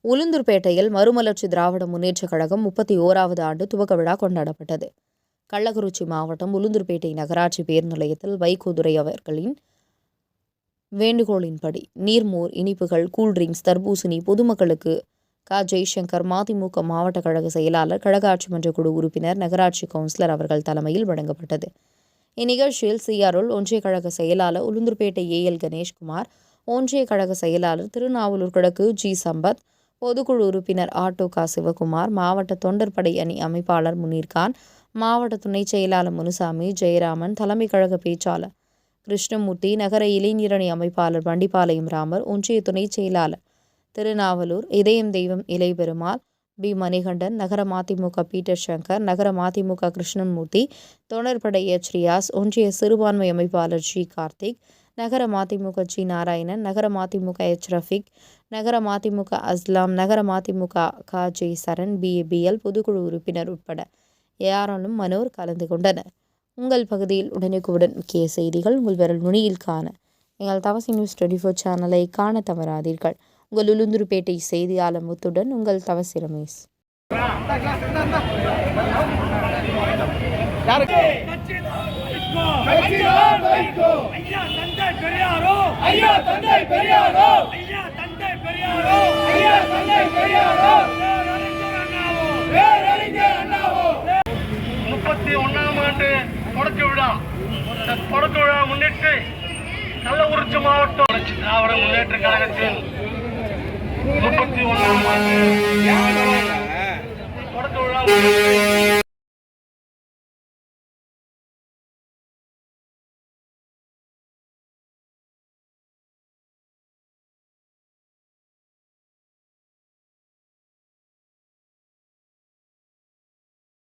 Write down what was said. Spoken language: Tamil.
உளுந்தூர்பேட்டையில் மறுமலர்ச்சி திராவிட முன்னேற்றக் கழகம் 31வது ஆண்டு துவக்க விழா கொண்டாடப்பட்டது. கள்ளக்குறிச்சி மாவட்டம் உளுந்தூர்பேட்டை நகராட்சி பேருந்து நிலையத்தில் வைகோதுரை அவர்களின் வேண்டுகோளின்படி நீர்மோர், இனிப்புகள், கூல்ட்ரிங்க்ஸ், தர்பூசணி பொதுமக்களுக்கு ஜெய்சங்கர், மதிமுக மாவட்ட கழக செயலாளர், கழக ஆட்சி மன்ற குழு உறுப்பினர், நகராட்சி கவுன்சிலர் அவர்கள் தலைமையில் வழங்கப்பட்டது. இந்நிகழ்ச்சியில் சிஆர்எல் ஒன்றிய கழக செயலாளர் உளுந்தூர்பேட்டை ஏஎல் கணேஷ்குமார், ஒன்றிய கழக செயலாளர் திருநாவலூர் கிழக்கு ஜி சம்பத், பொதுக்குழு உறுப்பினர் ஆட்டோ கா சிவகுமார், மாவட்ட தொண்டர் படை அணி அமைப்பாளர் முனீர்கான், மாவட்ட துணை செயலாளர் முனுசாமி, ஜெயராமன், தலைமை கழக பேச்சாளர் கிருஷ்ணமூர்த்தி, நகர இளைஞரணி அமைப்பாளர் வண்டிபாளையம் ராமர், ஒன்றிய துணை செயலாளர் திருநாவலூர் இதயம் தெய்வம் இலைபெருமாள், பி மணிகண்டன், நகர மதிமுக பீட்டர் சங்கர், நகர மதிமுக கிருஷ்ணமூர்த்தி, தொண்டர்படை எச் ரியாஸ், ஒன்றிய சிறுபான்மை அமைப்பாளர் ஜி கார்த்திக், நகர மதிமுக ஜி நாராயணன், நகர மதிமுக எச் ரஃபிக், நகர மதிமுக அஸ்லாம், நகர மதிமுக க ஜே சரண், பிஏபிஎல் பொதுக்குழு உறுப்பினர் உட்பட ஏராளம் மனோர் கலந்து கொண்டனர். உங்கள் பகுதியில் உடனுக்குடன் முக்கிய செய்திகள் உங்கள் விரல் நுனியில் காண எங்கள் தவசி நியூஸ் 24 சேனலை காண தவறாதீர்கள். உங்கள் உளுந்தூர்பேட்டை செய்தியாளர் முத்துடன் உங்கள் தவசி ரமேஷ். தொடக்க விழா முன்னிட்டு கள்ளக்குறிச்சி மாவட்டம் திராவிட முன்னேற்ற கழகத்தின் 31ஆம் ஆண்டு தொடக்க விழா